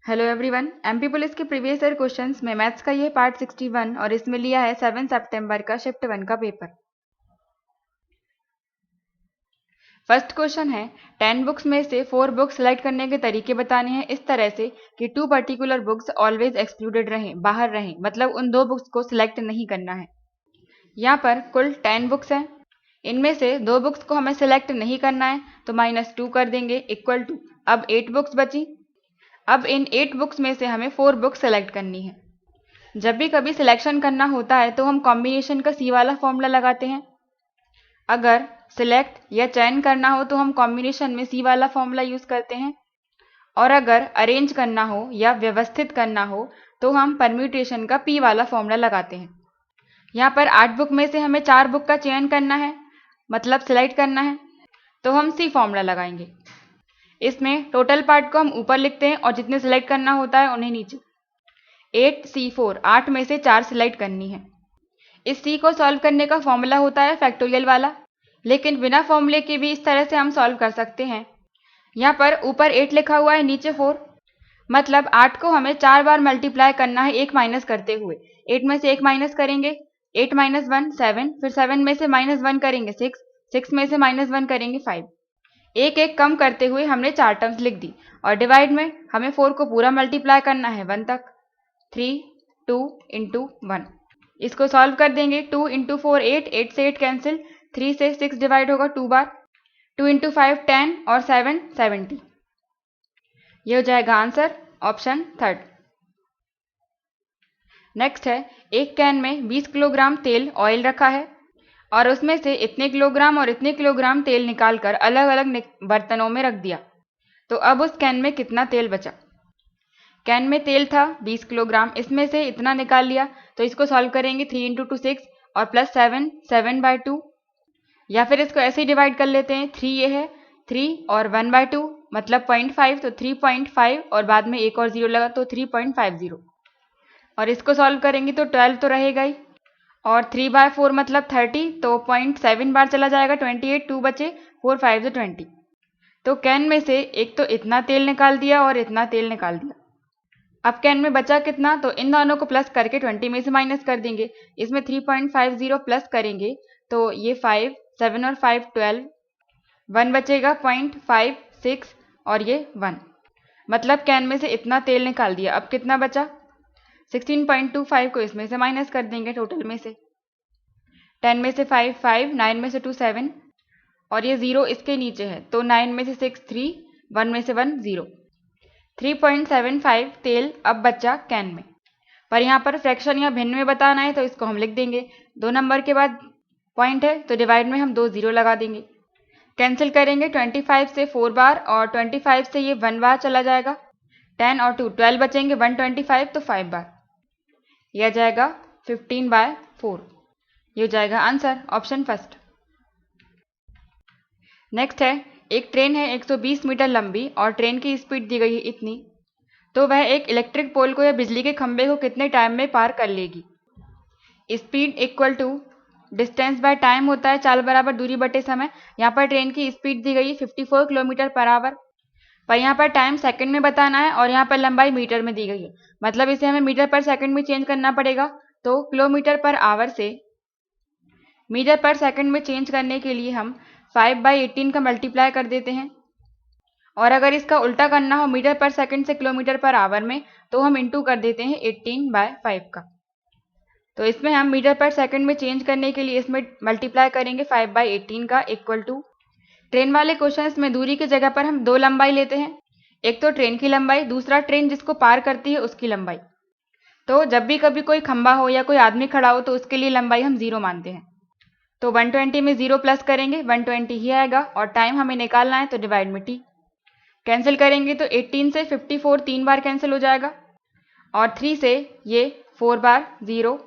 Hello everyone, MP police के previous year questions में maths का ये पार्ट 61 और इसमें लिया है 7 सितंबर का शिफ्ट 1 का पेपर। फर्स्ट क्वेश्चन है 10 बुक्स में से 4 बुक्स सेलेक्ट करने के तरीके बताने हैं इस तरह से कि 2 पर्टिकुलर बुक्स ऑलवेज एक्सक्लूडेड रहें, बाहर रहें, मतलब उन 2 बुक्स को सिलेक्ट नहीं करना है। यहाँ पर कुल 10 बुक्स हैं, इनमें से 2 बुक्स को हमें सिलेक्ट नहीं करना है तो -2 कर देंगे इक्वल टू अब 8 बुक्स बची। अब इन 8 बुक्स में से हमें 4 बुक्स सेलेक्ट करनी है। जब भी कभी सिलेक्शन करना होता है तो हम कॉम्बिनेशन का सी वाला फॉर्मूला लगाते हैं। अगर सिलेक्ट या चयन करना हो तो हम कॉम्बिनेशन में सी वाला फॉर्मूला यूज करते हैं, और अगर अरेंज करना हो या व्यवस्थित करना हो तो हम परम्यूटेशन का पी वाला फॉर्मूला लगाते हैं। यहाँ पर 8 बुक में से हमें 4 बुक का चयन करना है, मतलब सिलेक्ट करना है, तो हम सी फॉर्मूला लगाएंगे। इसमें टोटल पार्ट को हम ऊपर लिखते हैं और जितने सिलेक्ट करना होता है उन्हें नीचे। 8C4 8 में से 4 सिलेक्ट करनी है। इस सी को सॉल्व करने का फॉर्मूला होता है फैक्टोरियल वाला, लेकिन बिना फॉर्मूले के भी इस तरह से हम सॉल्व कर सकते हैं। यहाँ पर ऊपर 8 लिखा हुआ है, नीचे 4, मतलब 8 को हमें 4 बार मल्टीप्लाई करना है 1 माइनस करते हुए। 8 में से 1 माइनस करेंगे, 8 माइनस 1 7, फिर 7 में से -1 करेंगे 6, 6 में से -1 करेंगे 5। एक एक कम करते हुए हमने 4 टर्म्स लिख दी, और डिवाइड में हमें 4 को पूरा मल्टीप्लाई करना है 1 तक। 3 2 इंटू 1, इसको सॉल्व कर देंगे। 2 इंटू 4 8, 8 से 8 कैंसिल, 3 से 6 डिवाइड होगा 2 बार, 2 इंटू 5 10 और 7 70। ये हो जाएगा आंसर, ऑप्शन थर्ड। नेक्स्ट है, एक कैन में 20 किलोग्राम तेल ऑयल रखा है और उसमें से इतने किलोग्राम और इतने किलोग्राम तेल निकालकर अलग अलग बर्तनों में रख दिया, तो अब उस कैन में कितना तेल बचा। कैन में तेल था 20 किलोग्राम, इसमें से इतना निकाल लिया, तो इसको सॉल्व करेंगे। 3 इंटू 2 6 और प्लस 7 7/2, या फिर इसको ऐसे ही डिवाइड कर लेते हैं। 3 ये है, 3 और 1/2 मतलब 0.5, तो 3.5 और बाद में एक और 0 लगा तो 3.50, और इसको सॉल्व करेंगे तो 12 तो रहेगा ही, और 3/4 मतलब 30, तो 0.7 बार चला जाएगा 28, 2 बचे, 4 5 से 20। तो कैन में से एक तो इतना तेल निकाल दिया और इतना तेल निकाल दिया। अब कैन में बचा कितना, तो इन दोनों को प्लस करके 20 में से माइनस कर देंगे। इसमें 3.50 प्लस करेंगे तो ये 5, 7 और 5 12, 1 बचेगा 0.56 और ये 1, मतलब कैन में से इतना तेल निकाल दिया। अब कितना बचा, 16.25 को इसमें से माइनस कर देंगे टोटल में से। 10 में से 5 5, 9 में से 2 7, और ये 0 इसके नीचे है, तो 9 में से 6 3, 1 में से 1 0, 3.75 तेल अब बचा कैन में। पर यहाँ पर फ्रैक्शन या भिन्न में बताना है तो इसको हम लिख देंगे। 2 नंबर के बाद पॉइंट है तो डिवाइड में हम 2 0 लगा देंगे। कैंसिल करेंगे 25 से 4 बार, और 25 से ये 1 बार चला जाएगा। 10 और 2 12 बचेंगे, 125 तो 5 बार, यह आ जाएगा 15/4। ये हो जाएगा आंसर, ऑप्शन फर्स्ट। नेक्स्ट है, एक ट्रेन है 120 मीटर लंबी और ट्रेन की स्पीड दी गई है इतनी, तो वह एक इलेक्ट्रिक पोल को या बिजली के खंभे को कितने टाइम में पार कर लेगी। Speed equal to distance by time होता है, चाल बराबर दूरी बटे समय। यहाँ पर ट्रेन की स्पीड दी गई है 54 किलोमीटर पर आवर, पर यहाँ पर टाइम सेकंड में बताना है और यहाँ पर लंबाई मीटर में दी गई है, मतलब इसे हमें मीटर पर सेकंड में चेंज करना पड़ेगा। तो किलोमीटर पर आवर से मीटर पर सेकंड में चेंज करने के लिए हम 5/18 का मल्टीप्लाई कर देते हैं, और अगर इसका उल्टा करना हो मीटर पर सेकंड से किलोमीटर पर आवर में, तो हम इंटू कर देते हैं 18/5 का। तो इसमें हम मीटर पर सेकंड में चेंज करने के लिए इसमें मल्टीप्लाई करेंगे 5/18 का इक्वल टू, ट्रेन वाले क्वेश्चंस में दूरी की जगह पर हम 2 लंबाई लेते हैं, एक तो ट्रेन की लंबाई, दूसरा ट्रेन जिसको पार करती है उसकी लंबाई। तो जब भी कभी कोई खंबा हो या कोई आदमी खड़ा हो तो उसके लिए लंबाई हम 0 मानते हैं। तो 120 में 0 प्लस करेंगे 120 ही आएगा, और टाइम हमें निकालना है तो डिवाइड में t। कैंसिल करेंगे तो 18 से 54 3 बार कैंसिल हो जाएगा, और 3 से ये 4 बार 0,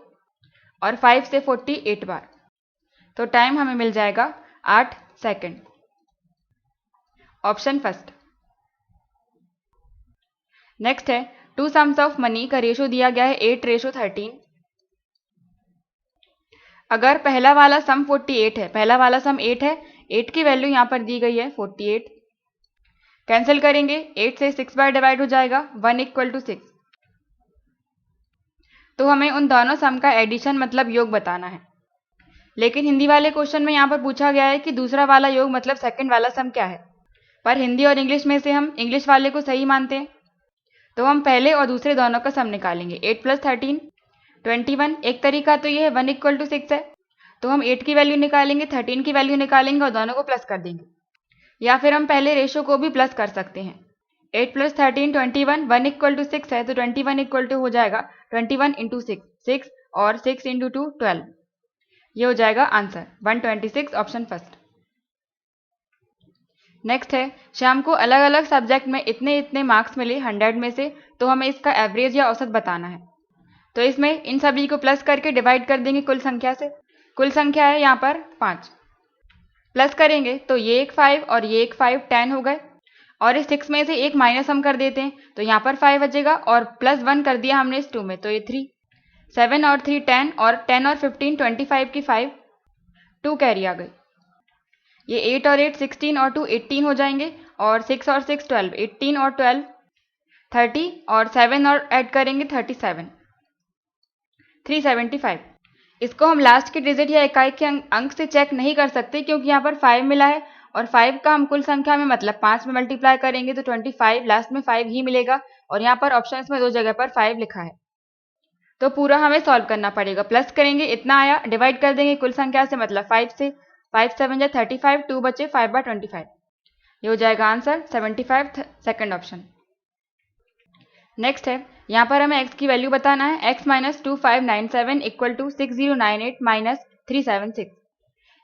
और 5 से 48 बार, तो टाइम हमें मिल जाएगा 8 सेकंड, ऑप्शन फर्स्ट। नेक्स्ट है, 2 सम्स ऑफ मनी का रेशो दिया गया है 8:13। अगर पहला वाला सम 48 है, पहला वाला सम 8 है, 8 की वैल्यू यहाँ पर दी गई है 48, कैंसिल करेंगे 8 से 6 बार डिवाइड हो जाएगा 1 इक्वल टू 6। तो हमें उन दोनों सम का एडिशन मतलब योग बताना है। लेकिन हिंदी वाले क्वेश्चन में यहाँ पर पूछा गया है कि दूसरा वाला योग मतलब सेकंड वाला सम क्या है, पर हिंदी और इंग्लिश में से हम इंग्लिश वाले को सही मानते हैं, तो हम पहले और दूसरे दोनों का सम निकालेंगे। 8 + 13 21। एक तरीका तो ये है 1 इक्वल टू 6 है, तो हम 8 की वैल्यू निकालेंगे, 13 की वैल्यू निकालेंगे और दोनों को प्लस कर देंगे। या फिर हम पहले रेशो को भी प्लस कर सकते हैं। 8 + 13 21, 1 इक्वल टू 6 है, तो 21 इक्वल टू हो जाएगा 21 इंटू 6, 6 और 6 इंटू 2 12। ये हो जाएगा आंसर 126, ऑप्शन फर्स्ट। नेक्स्ट है, श्याम को अलग अलग सब्जेक्ट में इतने इतने मार्क्स मिले 100 में से, तो हमें इसका एवरेज या औसत बताना है। तो इसमें इन सभी को प्लस करके डिवाइड कर देंगे कुल संख्या से। कुल संख्या है यहाँ पर 5, प्लस करेंगे तो ये एक 5 और ये एक 5, 10 हो गए। और इस 6 में से एक माइनस हम कर देते हैं, तो यहाँ पर 5 बचेगा और प्लस 1 कर दिया हमने इस 2 में, तो ये 3। 7 और 3 10 और 10 और 15 25 की 5, 2 कैरी आ गई। ये 8 और 8 16 और 2 18 हो जाएंगे, और 6 और 6 12, 18 और 12 30, और 7 और ऐड करेंगे 37, 375। इसको हम लास्ट के डिजिट या इकाई के अंक से चेक नहीं कर सकते, क्योंकि यहाँ पर 5 मिला है और 5 का हम कुल संख्या में मतलब 5 में मल्टीप्लाई करेंगे तो 25, लास्ट में 5 ही मिलेगा, और यहाँ पर ऑप्शंस में 2 जगह पर 5 लिखा है। तो पूरा हमें सॉल्व करना पड़ेगा। प्लस करेंगे इतना आया, डिवाइड कर देंगे कुल संख्या से मतलब 5 से, 5 7 जा 35, 2 बचे 5/25। ये हो जाएगा आंसर 75, सेकंड ऑप्शन। नेक्स्ट है, यहाँ पर हमें x की वैल्यू बताना है। x - 2597 equal to 6098 - 376।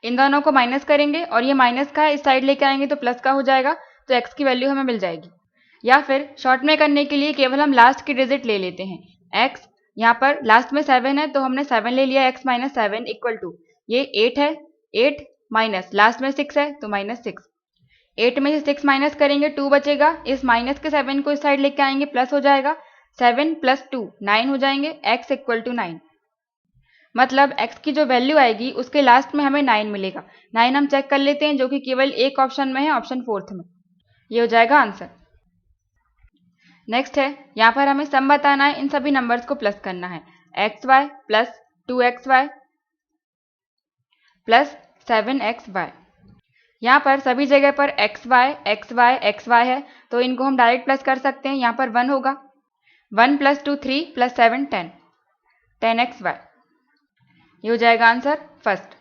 इन दोनों को माइनस करेंगे और ये माइनस का इस साइड लेके आएंगे तो प्लस का हो जाएगा, तो x की वैल्यू हमें मिल जाएगी। या फिर शॉर्ट में करने के लिए केवल हम लास्ट की डिजिट ले लेते हैं। x यहाँ पर लास्ट में 7 है, तो हमने 7 ले लिया। x - 7 इक्वल टू ये 8 है, 8 माइनस लास्ट में 6 है तो -6। 8 में से 6 माइनस करेंगे 2 बचेगा, इस माइनस के 7 को इस साइड लेके आएंगे प्लस हो जाएगा, 7 + 2 9 हो जाएंगे। x इक्वल टू 9, मतलब x की जो वैल्यू आएगी उसके लास्ट में हमें 9 मिलेगा। 9 हम चेक कर लेते हैं, जो कि केवल एक ऑप्शन में है, ऑप्शन 4th में। ये हो जाएगा आंसर। नेक्स्ट है, यहाँ पर हमें सम बताना है, इन सभी नंबर्स को प्लस करना है। xy + 2xy + 7xy। यहाँ पर सभी जगह पर xy xy xy है, तो इनको हम डायरेक्ट प्लस कर सकते हैं। यहाँ पर 1 होगा, 1 + 2 3 + 7 10, 10xy। ये हो जाएगा आंसर फर्स्ट।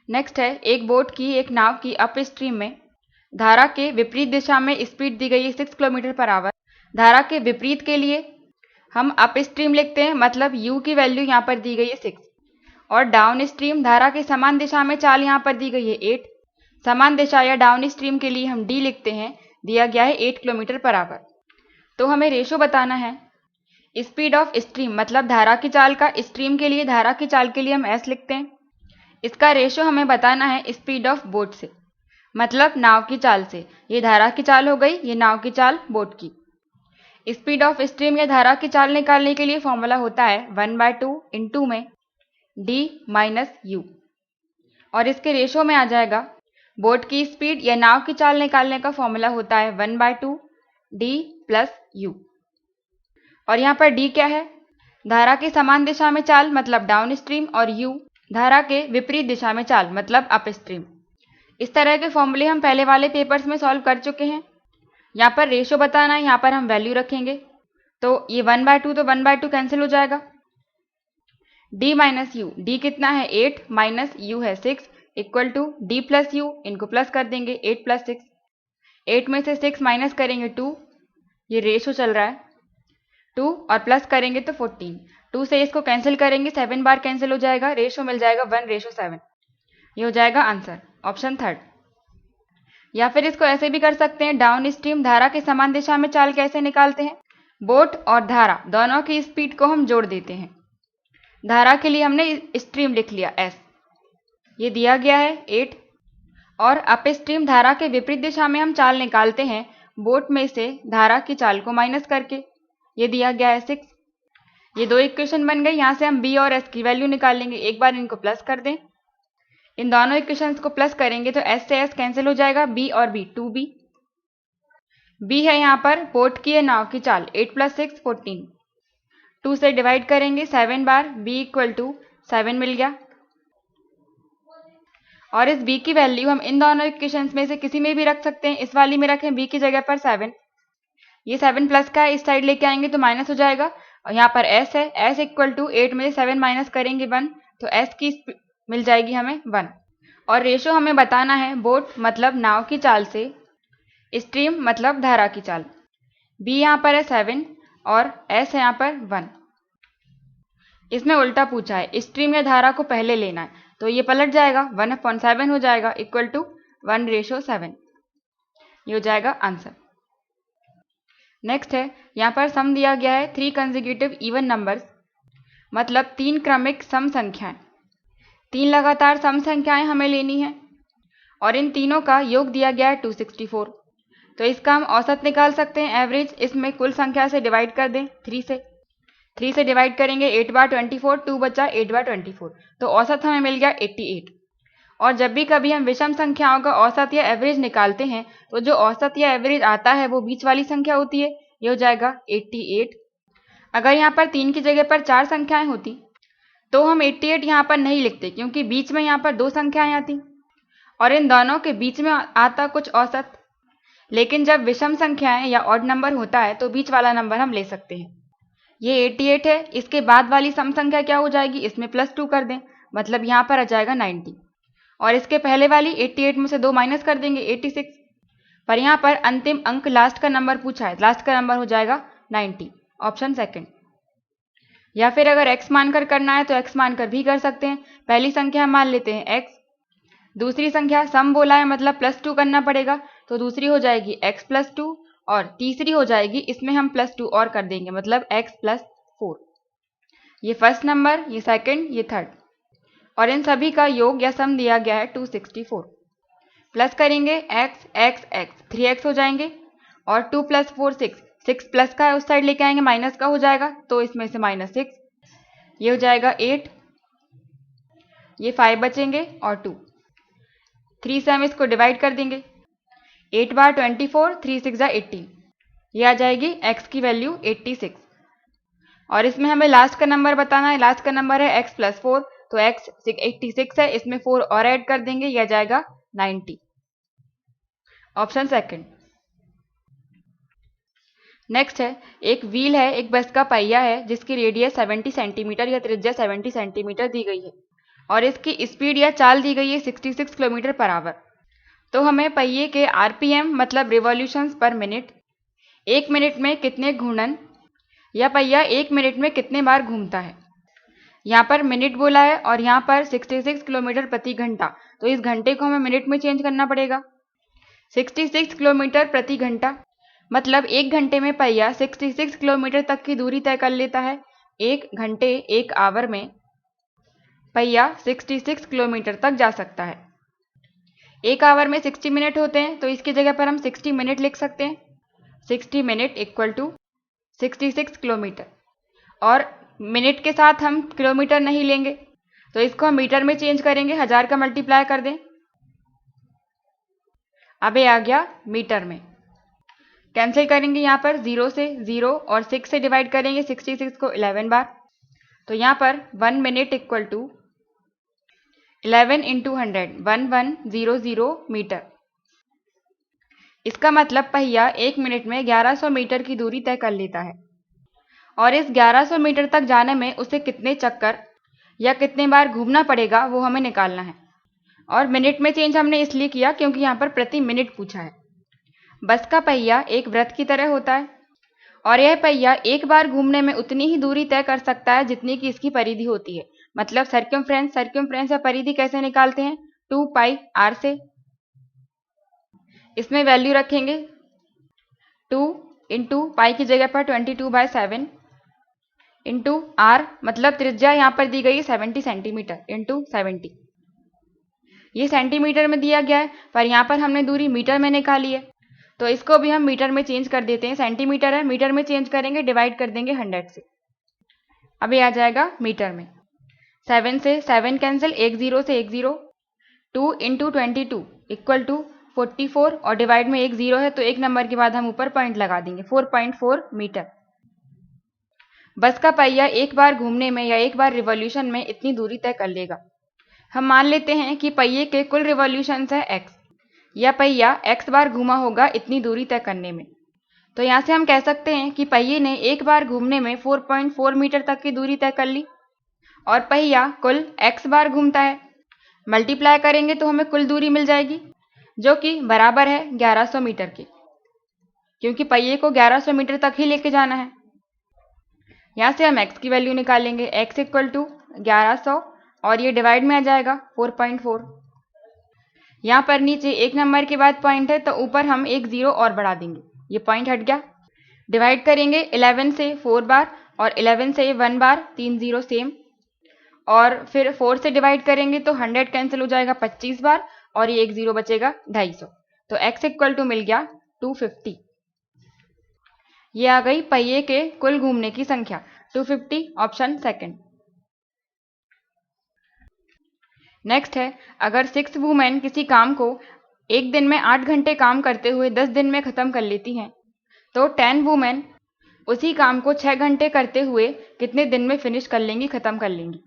नेक्स्ट है, एक बोट की, एक नाव की अप स्ट्रीम में धारा के विपरीत दिशा में स्पीड दी गई है 6 किलोमीटर/आवर। धारा के विपरीत के लिए हम अप स्ट्रीम लिखते हैं, मतलब u की वैल्यू यहाँ पर दी गई है 6, और डाउन स्ट्रीम धारा के समान दिशा में चाल यहाँ पर दी गई है 8। समान दिशा या डाउन स्ट्रीम के लिए हम d लिखते हैं, दिया गया है 8 किलोमीटर/आवर। तो हमें रेशो बताना है। स्पीड ऑफ स्ट्रीम मतलब धारा की चाल का, स्ट्रीम के लिए धारा की चाल के लिए हम s लिखते हैं। इसका रेशो हमें बताना है स्पीड ऑफ बोट से, मतलब नाव की चाल से। ये धारा की चाल हो गई, ये नाव की चाल बोट की। स्पीड ऑफ स्ट्रीम या धारा की चाल निकालने के लिए फॉर्मूला होता है 1/2 इंटू में d - u, और इसके रेशो में आ जाएगा बोट की स्पीड या नाव की चाल निकालने का फॉर्मूला होता है 1/2 d + u। और यहाँ पर d क्या है, धारा के समान दिशा में चाल मतलब डाउन स्ट्रीम, और u धारा के विपरीत दिशा में चाल मतलब अप स्ट्रीम। इस तरह के फॉर्मूले हम पहले वाले पेपर्स में सॉल्व कर चुके हैं। यहाँ पर रेशो बताना है, यहाँ पर हम वैल्यू रखेंगे, तो ये 1/2 तो 1/2 कैंसिल हो जाएगा। d - u, d कितना है 8 माइनस u है 6 इक्वल टू d + u, इनको प्लस कर देंगे 8 + 6। 8 में से 6 माइनस करेंगे 2, ये रेशो चल रहा है 2, और प्लस करेंगे तो 14। 2 से इसको कैंसिल करेंगे, 7 बार कैंसिल हो जाएगा, रेशो मिल जाएगा 1:7। ये हो जाएगा आंसर, ऑप्शन थर्ड। या फिर इसको ऐसे भी कर सकते हैं, डाउन स्ट्रीम धारा के समान दिशा में चाल कैसे निकालते हैं। बोट और धारा दोनों की स्पीड को हम जोड़ देते हैं। धारा के लिए हमने स्ट्रीम लिख लिया s, ये दिया गया है 8, और अप स्ट्रीम धारा के विपरीत दिशा में हम चाल निकालते हैं बोट में से धारा की चाल को माइनस करके, ये दिया गया है 6। ये दो इक्वेशन बन गई। यहाँ से हम b और s की वैल्यू निकालेंगे। एक बार इनको प्लस कर दें, इन दोनों इक्वेशंस को प्लस करेंगे तो s से s कैंसिल हो जाएगा, b और b 2b, बी है यहाँ पर बोट की है नाव की चाल 8 + 6 14। 2 से डिवाइड करेंगे 7 बार, b = 7 मिल गया। और इस b की वैल्यू हम इन दोनों इक्वेशंस में से किसी में भी रख सकते हैं। इस वाली में रखें b की जगह पर 7, ये 7 प्लस का है, इस साइड लेके आएंगे तो माइनस हो जाएगा। और यहाँ पर s है, s = 8 में से 7 माइनस करेंगे 1, तो s की मिल जाएगी हमें 1। और रेशो हमें बताना है बोट मतलब नाव की चाल से स्ट्रीम मतलब धारा की चाल। b यहाँ पर है 7 और s है यहाँ पर 1। इसमें उल्टा पूछा है, स्ट्रीम या धारा को पहले लेना है, तो ये पलट जाएगा 1/7 हो जाएगा = 1:7। ये हो जाएगा आंसर। नेक्स्ट है, यहाँ पर सम दिया गया है 3 कंसेक्यूटिव इवन नंबर्स, मतलब 3 क्रमिक सम संख्याएं। 3 लगातार सम संख्याएं हमें लेनी है और इन तीनों का योग दिया गया है 264। तो इसका हम औसत निकाल सकते हैं, एवरेज। इसमें कुल संख्या से डिवाइड कर दें 3 से डिवाइड करेंगे 8 बार 24, 2 बचा 8 बार 24, तो औसत हमें मिल गया 88। और जब भी कभी हम विषम संख्याओं का औसत या एवरेज निकालते हैं तो जो औसत या एवरेज आता है वो बीच वाली संख्या होती है, ये हो जाएगा 88। अगर यहाँ पर 3 की जगह पर 4 संख्याएं होती तो हम 88 यहाँ पर नहीं लिखते, क्योंकि बीच में यहाँ पर 2 संख्याएं आती और इन दोनों के बीच में आता कुछ औसत। लेकिन जब विषम संख्याएं या ऑड नंबर होता है तो बीच वाला नंबर हम ले सकते हैं। ये 88 है, इसके बाद वाली सम संख्या क्या हो जाएगी, इसमें +2 कर दें, मतलब यहाँ पर आ जाएगा 90। और इसके पहले वाली 88 में से 2 माइनस कर देंगे 86। पर यहाँ पर अंतिम अंक लास्ट का नंबर पूछा है, लास्ट का नंबर हो जाएगा 90, ऑप्शन सेकंड। या फिर अगर x मानकर करना है तो x मानकर भी कर सकते हैं। पहली संख्या हम मान लेते हैं x, दूसरी संख्या सम बोला है मतलब +2 करना पड़ेगा, तो दूसरी हो जाएगी x + 2 और तीसरी हो जाएगी, इसमें हम +2 और कर देंगे, मतलब x + 4। ये फर्स्ट नंबर, ये सेकंड, ये थर्ड, और इन सभी का योग या सम दिया गया है 264। प्लस करेंगे x x x 3x हो जाएंगे और 2 + 4 6 प्लस का है, उस साइड लेके आएंगे माइनस का हो जाएगा, तो इसमें से -6, ये हो जाएगा 8, ये 5 बचेंगे और 2। 3 से हम इसको डिवाइड कर देंगे, 8 बार 24, 3 6 18, ये आ जाएगी x की वैल्यू 86। और इसमें हमें लास्ट का नंबर बताना है, लास्ट का नंबर है x + 4, तो x 86 है, इसमें 4 और ऐड कर देंगे, यह आ जाएगा 90, ऑप्शन सेकंड। नेक्स्ट है, एक व्हील है, एक बस का पहिया है जिसकी रेडियस 70 सेंटीमीटर या त्रिज्या 70 सेंटीमीटर दी गई है और इसकी स्पीड या चाल दी गई है 66 किलोमीटर/आवर। तो हमें पहिए के आरपीएम मतलब रिवॉल्यूशंस पर मिनट, 1 मिनट में कितने घूर्णन या पहिया 1 मिनट में कितने बार घूमता है। यहाँ पर मिनट बोला है और यहाँ पर 66 किलोमीटर प्रति घंटा, तो इस घंटे को हमें मिनट में चेंज करना पड़ेगा। 66 किलोमीटर प्रति घंटा मतलब 1 घंटे में पहिया 66 किलोमीटर तक की दूरी तय कर लेता है। 1 घंटे 1 आवर में पहिया 66 किलोमीटर तक जा सकता है। 1 आवर में 60 मिनट होते हैं, तो इसकी जगह पर हम 60 मिनट लिख सकते हैं। 60 मिनट = 66 किलोमीटर, और मिनट के साथ हम किलोमीटर नहीं लेंगे, तो इसको हम मीटर में चेंज करेंगे, 1000 का मल्टीप्लाई कर दें, अब ये आ गया मीटर में। कैंसिल करेंगे यहाँ पर 0 से 0 और 6 से डिवाइड करेंगे 66 को 11 बार, तो यहाँ पर 1 मिनट = 11 × 100 1100 मीटर। इसका मतलब पहिया 1 मिनट में 1100 मीटर की दूरी तय कर लेता है और इस 1100 मीटर तक जाने में उसे कितने चक्कर या कितने बार घूमना पड़ेगा वो हमें निकालना है। और मिनट में चेंज हमने इसलिए किया क्योंकि यहाँ पर प्रति मिनट पूछा है। बस का पहिया एक वृत्त की तरह होता है और यह पहिया एक बार घूमने में उतनी ही दूरी तय कर सकता है जितनी की इसकी परिधि होती है। मतलब सर्कमफ्रेंस या परिधि कैसे निकालते हैं, 2πr से। इसमें वैल्यू रखेंगे 2 × पाई की जगह पर 22/7 इंटू r, मतलब त्रिज्या यहाँ पर दी गई है 70 सेंटीमीटर इंटू 70। ये सेंटीमीटर में दिया गया है, पर यहाँ पर हमने दूरी मीटर में निकाली है, तो इसको भी हम मीटर में चेंज कर देते हैं। सेंटीमीटर है, मीटर में चेंज करेंगे, डिवाइड कर देंगे 100 से, अब ये आ जाएगा मीटर में। 7 से 7 कैंसिल, 1 0 से 1 0, 2 × 22 = 44 और डिवाइड में एक 0 है तो एक नंबर के बाद हम ऊपर पॉइंट लगा देंगे, 4.4 मीटर। बस का पहिया एक बार घूमने में या एक बार रिवॉल्यूशन में इतनी दूरी तय कर लेगा। हम मान लेते हैं कि पहिए के कुल रिवॉल्यूशंस है x, या पहिया x बार घूमा होगा इतनी दूरी तय करने में। तो यहाँ से हम कह सकते हैं कि पहिए ने एक बार घूमने में 4.4 मीटर तक की दूरी तय कर ली और पहिया कुल x बार घूमता है। मल्टीप्लाई करेंगे तो हमें कुल दूरी मिल जाएगी जो कि बराबर है 1100 मीटर के, क्योंकि पहिए को 1100 मीटर तक ही लेके जाना है। यहाँ से हम x की वैल्यू निकालेंगे, x इक्वल टू 1100 और ये डिवाइड में आ जाएगा 4.4। यहाँ पर नीचे एक नंबर के बाद पॉइंट है तो ऊपर हम एक 0 और बढ़ा देंगे, ये पॉइंट हट गया। डिवाइड करेंगे 11 से 4 बार और 11 से 1 बार, 3 0 सेम, और फिर 4 से डिवाइड करेंगे तो 100 कैंसिल हो जाएगा 25 बार और ये एक 0 बचेगा 250। तो x इक्वल टू मिल गया 250। ये आ गई पहिए के कुल घूमने की संख्या 250, ऑप्शन सेकंड। नेक्स्ट है, अगर 6 वुमेन किसी काम को एक दिन में 8 घंटे काम करते हुए 10 दिन में खत्म कर लेती हैं तो 10 वुमेन उसी काम को 6 घंटे करते हुए कितने दिन में फिनिश कर लेंगी, खत्म कर लेंगी।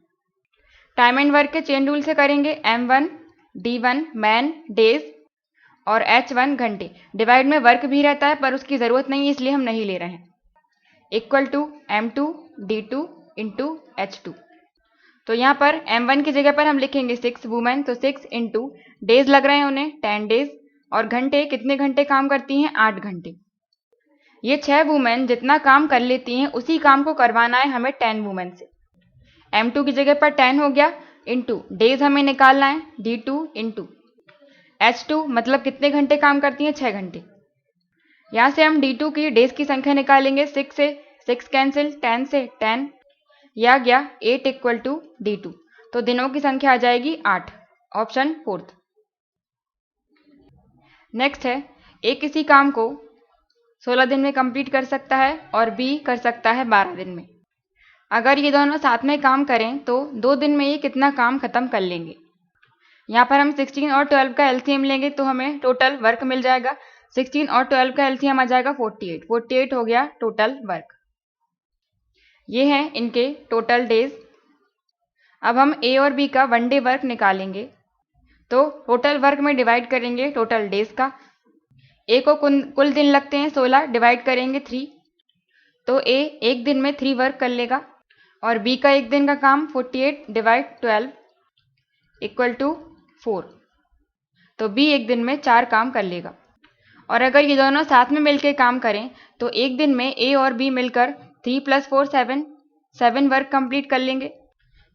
टाइम एंड वर्क के चेन रूल से करेंगे। M1 D1 मैन डेज और H1 घंटे। डिवाइड में वर्क भी रहता है पर उसकी जरूरत नहीं है इसलिए हम नहीं ले रहे हैं। Equal to M2 D2 into H2। तो यहाँ पर M1 की जगह पर हम लिखेंगे 6 वुमेन, तो 6 इंटू डेज लग रहे हैं उन्हें 10 डेज, और घंटे कितने घंटे काम करती हैं, 8 घंटे। ये 6 वुमेन जितना काम कर लेती हैं उसी काम को करवाना है हमें 10 वुमेन से। M2 की जगह पर 10 हो गया, इंटू डेज हमें निकालना है D2 इंटू H2, मतलब कितने घंटे काम करती हैं, 6 घंटे। यहाँ से हम D2 की डेज की संख्या निकालेंगे, 6 से 6 कैंसिल, 10 से 10, यह गया 8 इक्वल टू D2। तो दिनों की संख्या आ जाएगी 8, ऑप्शन फोर्थ। नेक्स्ट है, A किसी काम को 16 दिन में कंप्लीट कर सकता है और B कर सकता है 12 दिन में। अगर ये दोनों साथ में काम करें तो 2 दिन में ये कितना काम खत्म कर लेंगे। यहाँ पर हम 16 और 12 का एलसीएम लेंगे तो हमें टोटल वर्क मिल जाएगा। 16 और 12 का एलसीएम आ जाएगा 48। 48 हो गया टोटल वर्क। ये हैं इनके टोटल डेज। अब हम A और B का 1 डे वर्क निकालेंगे तो टोटल वर्क में डिवाइड करेंगे टोटल डेज का। A को कुल दिन लगते हैं 16, डिवाइड करेंगे 3, तो A एक दिन में 3 वर्क कर लेगा, और B का एक दिन का काम 48 डिवाइड 12 इक्वल टू 4, तो B एक दिन में 4 काम कर लेगा। और अगर ये दोनों साथ में मिलकर काम करें तो एक दिन में A और B मिलकर 3 + 4 7 वर्क कंप्लीट कर लेंगे।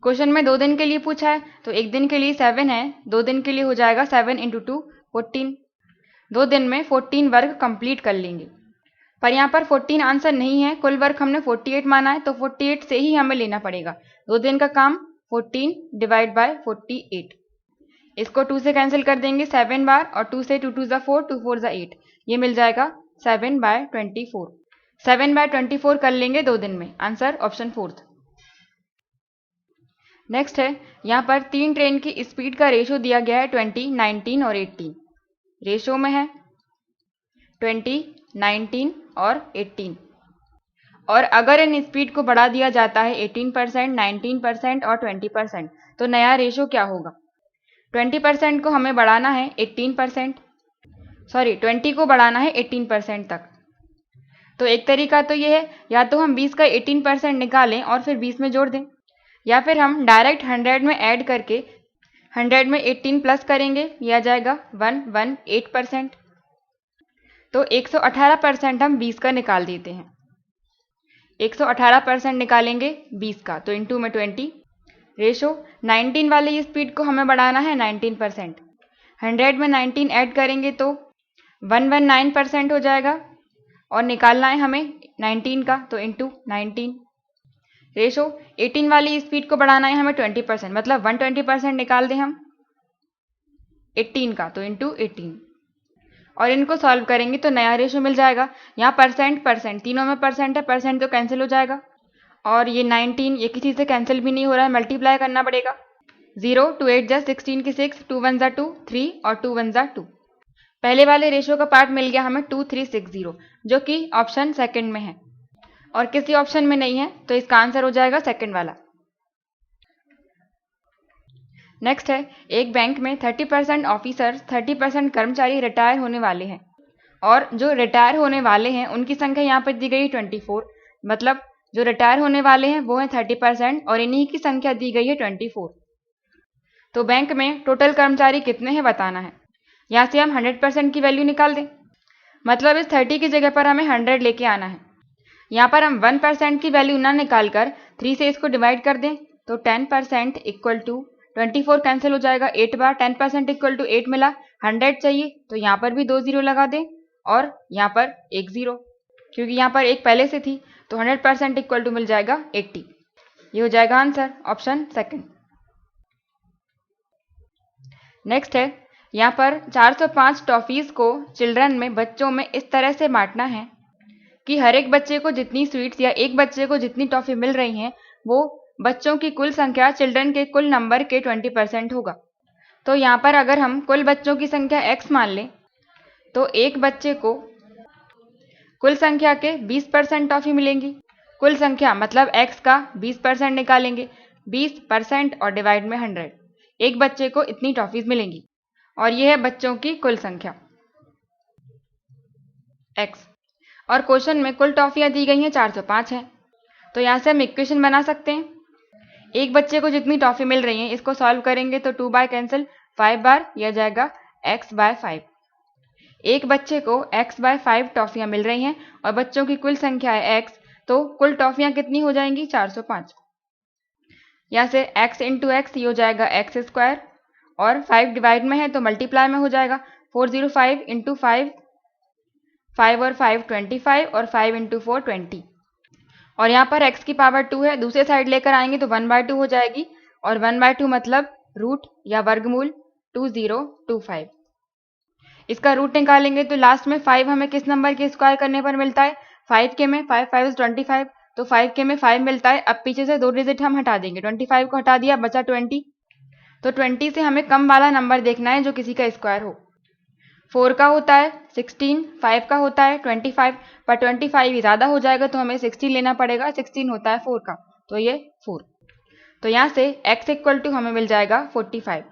क्वेश्चन में 2 दिन के लिए पूछा है तो एक दिन के लिए 7 है, 2 दिन के लिए हो जाएगा 7 × 2 14। 2 दिन में 14 वर्क कंप्लीट कर लेंगे। पर यहाँ पर 14 आंसर नहीं है, कुल वर्क हमने 48 माना है तो 48 से ही हमें लेना पड़ेगा। 2 दिन का काम 14 डिवाइड बाय 48। इसको 2 से कैंसिल कर देंगे 7 बार, और 2 से 2 2 4, 2 4 8, ये मिल जाएगा 7/24। 7/24 कर लेंगे 2 दिन में, आंसर ऑप्शन फोर्थ। नेक्स्ट है, यहाँ पर 3 ट्रेन की स्पीड का रेशो दिया गया है 20, 19 और 18। रेशो में है 20, 19 और 18, और अगर इन स्पीड को बढ़ा दिया जाता है 18%, 19% और 20%, तो नया रेशो क्या होगा। 20% को हमें बढ़ाना है 18%, सॉरी 20 को बढ़ाना है 18% तक। तो एक तरीका तो ये है, या तो हम 20 का 18% निकालें और फिर 20 में जोड़ दें, या फिर हम डायरेक्ट 100 में ऐड करके 100 में 18 प्लस करेंगे, यह आ जाएगा 118%। तो 118% हम 20 का निकाल देते हैं। 118% निकालेंगे 20 का तो इंटू में 20। रेशो 19 वाली स्पीड को हमें बढ़ाना है 19%। 100 में 19 ऐड करेंगे तो 119% हो जाएगा, और निकालना है हमें 19 का तो इंटू 19। रेशो 18 वाली स्पीड को बढ़ाना है हमें 20%, मतलब 120% निकाल दें हम 18 का तो इंटू 18, और इनको सॉल्व करेंगे तो नया रेशो मिल जाएगा। यहाँ परसेंट तीनों में परसेंट है, परसेंट तो कैंसिल हो जाएगा, और ये 19 ये किसी से कैंसिल भी नहीं हो रहा है, मल्टीप्लाई करना पड़ेगा। 0 2 8 जा 16 की 6, 2 1 जा 2 3 और 2 1 जा 2। पहले वाले रेशियो का पार्ट मिल गया हमें 2360, जो कि ऑप्शन सेकंड में है और किसी ऑप्शन में नहीं है, तो इसका आंसर हो जाएगा सेकंड वाला। नेक्स्ट है, एक बैंक में 30% ऑफिसर्स 30% कर्मचारी रिटायर होने वाले हैं और जो रिटायर होने वाले हैं उनकी संख्या यहाँ पर दी गई है 24। मतलब जो रिटायर होने वाले हैं वो है 30% और इन्हीं की संख्या दी गई है 24। तो बैंक में टोटल कर्मचारी कितने हैं बताना है। यहाँ से हम 100% की वैल्यू निकाल दें, मतलब इस 30 की जगह पर हमें 100 लेके आना है। यहाँ पर हम 1% की वैल्यू ना निकाल कर 3 से इसको डिवाइड कर दें, तो 10% इक्वल टू 24 कैंसिल हो जाएगा 8 बार, 10% इक्वल टू 8 मिला। 100 चाहिए तो यहाँ पर भी 2 जीरो लगा दें और यहाँ पर 1 जीरो, क्योंकि यहाँ पर एक पहले से थी, तो 100% इक्वल टू मिल जाएगा 80। ये हो जाएगा आंसर ऑप्शन सेकंड। नेक्स्ट है, यहाँ पर 405 टॉफीज को चिल्ड्रन में बच्चों में इस तरह से बांटना है कि हर एक बच्चे को जितनी स्वीट्स या एक बच्चे को जितनी टॉफी मिल रही हैं वो बच्चों की कुल संख्या चिल्ड्रन के कुल नंबर के 20% होगा। तो यहाँ पर अगर हम कुल बच्चों की संख्या x मान लें तो एक बच्चे को कुल संख्या के 20% टॉफी मिलेंगी। कुल संख्या मतलब x का 20% निकालेंगे, 20% और डिवाइड में 100, एक बच्चे को इतनी टॉफीज मिलेंगी और यह है बच्चों की कुल संख्या x। और क्वेश्चन में कुल टॉफियां दी गई हैं 405 हैं, तो यहाँ से हम इक्वेशन बना सकते हैं। एक बच्चे को जितनी टॉफी मिल रही है इसको सॉल्व करेंगे तो 2 बाय कैंसिल 5 बार, यह जाएगा x बाय 5। एक बच्चे को x बाय 5 टॉफियां मिल रही हैं और बच्चों की कुल संख्या है x, तो कुल टॉफियां कितनी हो जाएंगी 405। यहाँ से x इंटू एक्स ये हो जाएगा एक्स स्क्वायर और 5 डिवाइड में है तो मल्टीप्लाई में हो जाएगा 405 इंटू 5, 5 और 5 25 और 5 इंटू 4 20 और यहाँ पर x की पावर 2 है, दूसरे साइड लेकर आएंगे तो 1/2 हो जाएगी और 1/2 मतलब रूट या वर्गमूल 2025। इसका रूट निकालेंगे तो लास्ट में 5 हमें किस नंबर के स्क्वायर करने पर मिलता है 5 के में 5 5 25, तो 5 के में 5 मिलता है। अब पीछे से 2 डिजिट हम हटा देंगे, 25 को हटा दिया बचा 20, तो 20 से हमें कम वाला नंबर देखना है जो किसी का स्क्वायर हो। 4 का होता है 16, 5 का होता है 25, पर 25 ज़्यादा हो जाएगा तो हमें 16 लेना पड़ेगा, 16 होता है 4 का, तो ये 4। तो यहाँ से x इक्वल टू हमें मिल जाएगा 45।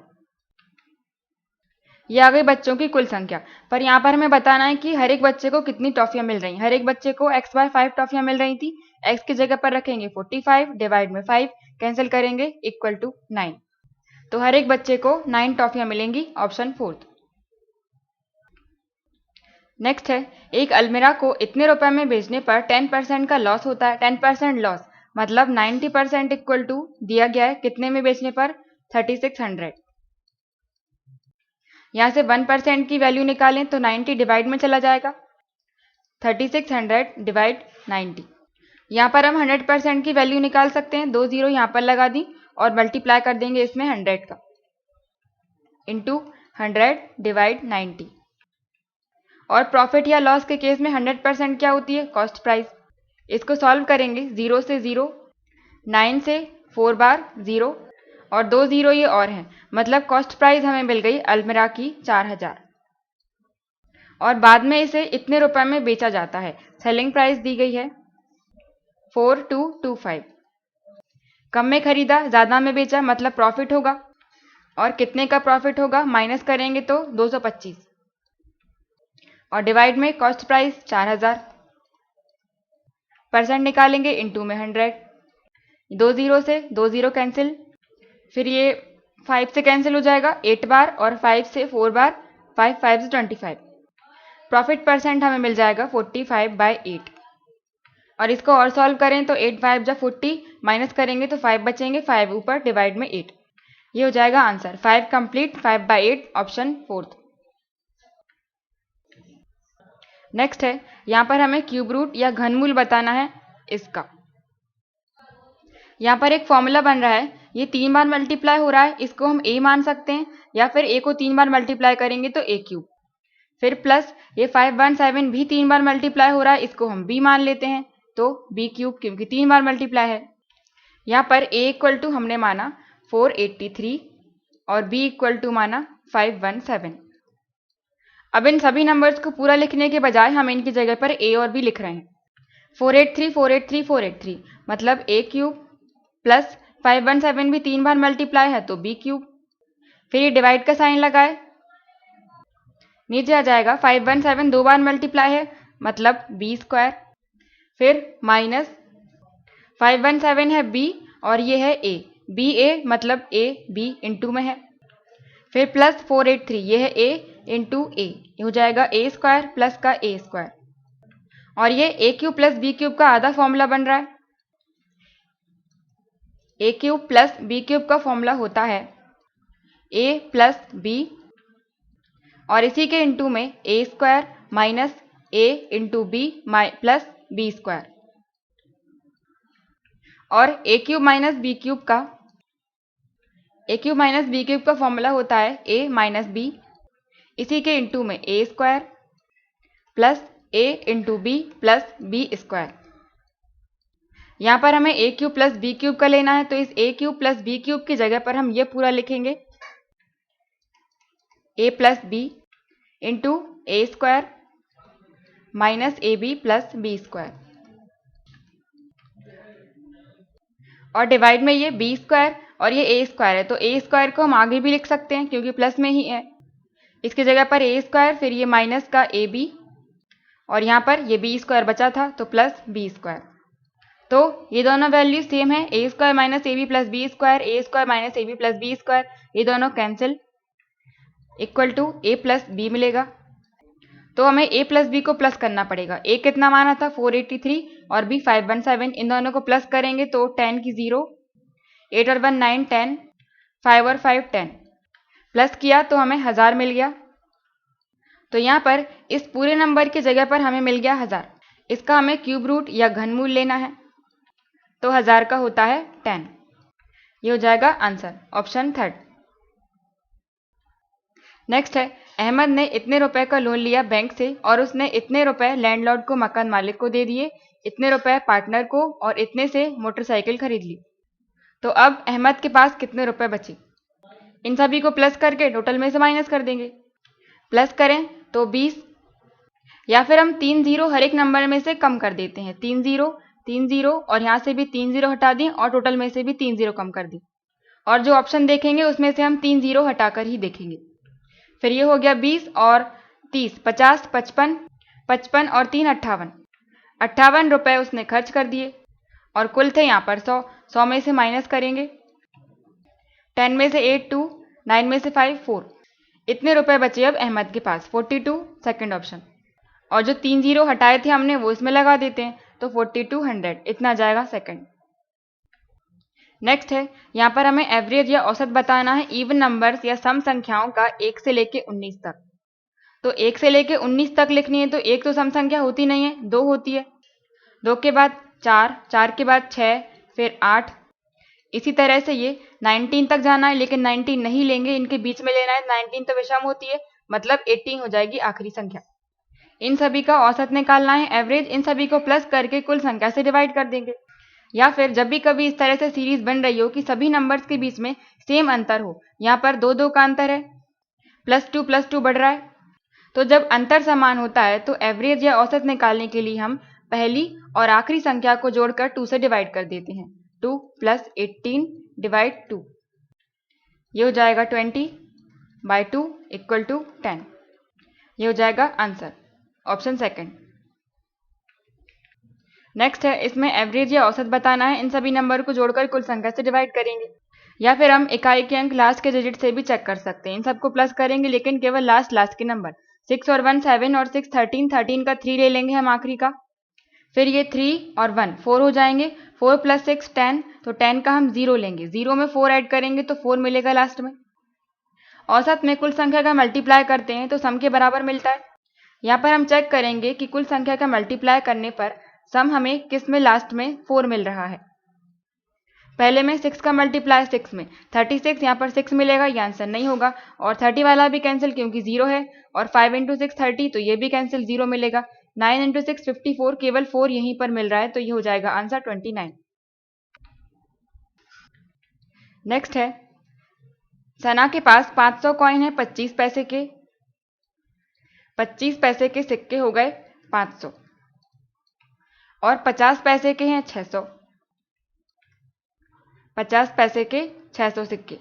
ये आ गई बच्चों की कुल संख्या, पर यहाँ पर हमें बताना है कि हर एक बच्चे को कितनी टॉफियां मिल रही हैं। हर एक बच्चे को x बाय 5 टॉफियां मिल रही थी, x की जगह पर रखेंगे 45 डिवाइड में 5 कैंसिल करेंगे इक्वल टू 9, तो हर एक बच्चे को 9 टॉफियां मिलेंगी, ऑप्शन फोर्थ। नेक्स्ट है, एक अलमीरा को इतने रुपए में बेचने पर 10% का लॉस होता है। 10% लॉस मतलब 90% इक्वल टू दिया गया है कितने में बेचने पर 3600। यहाँ से 1% की वैल्यू निकालें तो 90 डिवाइड में चला जाएगा, 3600 डिवाइड 90। यहाँ पर हम 100% की वैल्यू निकाल सकते हैं, 2 जीरो यहाँ पर लगा दी और मल्टीप्लाई कर देंगे इसमें 100 का, इंटू 100 डिवाइड 90। और प्रॉफिट या लॉस के केस में 100% क्या होती है कॉस्ट प्राइस। इसको सॉल्व करेंगे 0 से 0, 9 से 4 बार 0 और 2 जीरो ये और हैं, मतलब कॉस्ट प्राइस हमें मिल गई अलमीरा की 4000 और बाद में इसे इतने रुपए में बेचा जाता है। सेलिंग प्राइस दी गई है 4225। कम में खरीदा ज़्यादा में बेचा मतलब प्रॉफिट होगा, और कितने का प्रॉफिट होगा माइनस करेंगे तो 225 और डिवाइड में कॉस्ट प्राइस 4000, परसेंट निकालेंगे इनटू में 100, 2 जीरो से 2 जीरो कैंसिल, फिर ये 5 से कैंसिल हो जाएगा 8 बार और 5 से 4 बार, 5 5 से 25। प्रॉफिट परसेंट हमें मिल जाएगा 45/8 और इसको और सॉल्व करें तो 8 5 जा 40 माइनस करेंगे तो 5 बचेंगे, 5 ऊपर डिवाइड में 8, ये हो जाएगा answer 5 complete 5/8, option fourth. Next है, यहाँ पर हमें क्यूब रूट या घनमूल बताना है इसका। यहाँ पर एक फॉर्मूला बन रहा है, ये 3 बार मल्टीप्लाई हो रहा है, इसको हम a मान सकते हैं या फिर a को 3 बार मल्टीप्लाई करेंगे तो a क्यूब, फिर प्लस ये 517 भी 3 बार मल्टीप्लाई हो रहा है, इसको हम b मान लेते हैं तो b क्यूब क्योंकि 3 बार मल्टीप्लाई है। यहाँ पर a इक्वल टू हमने माना 483 और b इक्वल टू माना 517। अब इन सभी नंबर्स को पूरा लिखने के बजाय हम इनकी जगह पर a और b लिख रहे हैं। 483 483 483 मतलब a क्यूब प्लस 517 भी 3 बार मल्टीप्लाई है तो b क्यूब। फिर ये डिवाइड का साइन लगाए, नीचे आ जाएगा 517 2 बार मल्टीप्लाई है मतलब b स्क्वायर। फिर माइनस 517 है b और ये है a, b a मतलब a b इंटू में है। फिर प्लस 483 ये है a इंटू a, ये हो जाएगा a स्क्वायर प्लस का a स्क्वायर। और ये a cube plus b cube का आधा फॉर्मूला बन रहा है। a cube plus b cube का फॉर्मूला होता है a प्लस b और इसी के इंटू में a square minus a into b plus b square. और a cube minus b cube का फॉर्मूला होता है a माइनस b, इसी के इंटू में a square plus a into b plus b square. यहाँ पर हमें a cube plus b cube का लेना है, तो इस a cube plus b cube की जगह पर हम ये पूरा लिखेंगे a plus b into a square minus A B plus B square. और डिवाइड में ये बी स्क्वायर और ये ए स्क्वायर है, तो ए स्क्वायर को हम आगे भी लिख सकते हैं क्योंकि प्लस में ही है। इसकी जगह पर ए स्क्वायर, फिर ये माइनस का ए बी और यहाँ पर ये बी स्क्वायर बचा था तो प्लस बी स्क्वायर। तो ये दोनों वैल्यू सेम है, A square minus A B plus B square, A square minus A B plus B square, ये दोनों cancel, equal to A plus B मिलेगा। तो हमें a प्लस बी को प्लस करना पड़ेगा। a कितना माना था 483 और b 517, इन दोनों को प्लस करेंगे तो 10 की 0, 8 और 1 9 10, 5 और 5 10, प्लस किया तो हमें 1000 मिल गया। तो यहाँ पर इस पूरे नंबर की जगह पर हमें मिल गया 1000। इसका हमें क्यूब रूट या घनमूल लेना है, तो 1000 का होता है 10। ये हो जाएगा आंसर, ऑप्शन थर्ड। नेक्स्ट है, अहमद ने इतने रुपए का लोन लिया बैंक से और उसने इतने रुपए लैंडलॉर्ड को मकान मालिक को दे दिए, इतने रुपए पार्टनर को और इतने से मोटरसाइकिल खरीद ली। तो अब अहमद के पास कितने रुपए बचे? इन सभी को प्लस करके टोटल में से माइनस कर देंगे। प्लस करें तो 20, या फिर हम 3 जीरो हर एक नंबर में से कम कर देते हैं। 3 जीरो और यहाँ से भी 3 जीरो हटा दें और टोटल में से भी 3 जीरो कम कर दें, और जो ऑप्शन देखेंगे उसमें से हम 3 जीरो हटाकर ही देखेंगे। फिर ये हो गया 20 और 30, 50, 55, 55 और 3 58, 58 रुपए उसने खर्च कर दिए और कुल थे यहाँ पर 100, 100 में से माइनस करेंगे, 10 में से 8 2, 9 में से 5 4, इतने रुपए बचे अब अहमद के पास 42, सेकंड ऑप्शन। और जो 3 जीरो हटाए थे हमने वो इसमें लगा देते हैं, तो 4200, इतना जाएगा सेकंड। नेक्स्ट है, यहाँ पर हमें एवरेज या औसत बताना है इवन नंबर्स या सम संख्याओं का 1 से लेके 19 तक। तो 1 से लेके 19 तक लिखनी है तो एक तो सम संख्या होती नहीं है, 2 होती है, 2 के बाद 4, 4 के बाद 6, फिर 8। इसी तरह से ये 19 तक जाना है, लेकिन 19 नहीं लेंगे, इनके बीच में लेना है। 19 तो विषम होती है, मतलब 18 हो जाएगी आखिरी संख्या। इन सभी का औसत निकालना है, एवरेज, इन सभी को प्लस करके कुल संख्या से डिवाइड कर देंगे। या फिर जब भी कभी इस तरह से सीरीज बन रही हो कि सभी नंबर्स के बीच में सेम अंतर हो, यहाँ पर 2 2 का अंतर है, +2 बढ़ रहा है, तो जब अंतर समान होता है तो एवरेज या औसत निकालने के लिए हम पहली और आखिरी संख्या को जोड़कर 2 से डिवाइड कर देते हैं। 2 + 18 / 2, ये हो जाएगा 20/2 = 10। ये हो जाएगा आंसर, ऑप्शन सेकंड। नेक्स्ट है, इसमें एवरेज या औसत बताना है, इन सभी नंबर को जोड़कर कुल संख्या से डिवाइड करेंगे। या फिर हम इकाई के अंक लास्ट के डिजिट से भी चेक कर सकते हैं। इन सबको प्लस करेंगे लेकिन केवल लास्ट के नंबर 6 और 1 7 और 6 13, 13 का 3 ले लेंगे हम आखिरी का। फिर ये 3 और 1 4 हो जाएंगे, 4 + 6 10, तो 10 का हम 0 लेंगे, 0 में 4 ऐड करेंगे तो 4 मिलेगा लास्ट में। औसत में कुल संख्या का मल्टीप्लाई करते हैं तो सम के बराबर मिलता है। यहाँ पर हम चेक करेंगे कि कुल संख्या का मल्टीप्लाई करने पर सम हमें किस में लास्ट में 4 मिल रहा है। पहले में 6 का मल्टीप्लाई 6 में 36, यहाँ पर 6 मिलेगा, ये आंसर नहीं होगा। और 30 वाला भी कैंसिल क्योंकि 0 है, और 5 × 6 30, तो ये भी कैंसिल, 0 मिलेगा। 9 × 6 54, केवल 4 यहीं पर मिल रहा है, तो ये हो जाएगा आंसर 29। नेक्स्ट है, सना के पास 500 कॉइन है 25 पैसे के, 25 पैसे के सिक्के हो गए 500 और 50 पैसे के हैं 600। 50 पैसे के 600 सिक्के।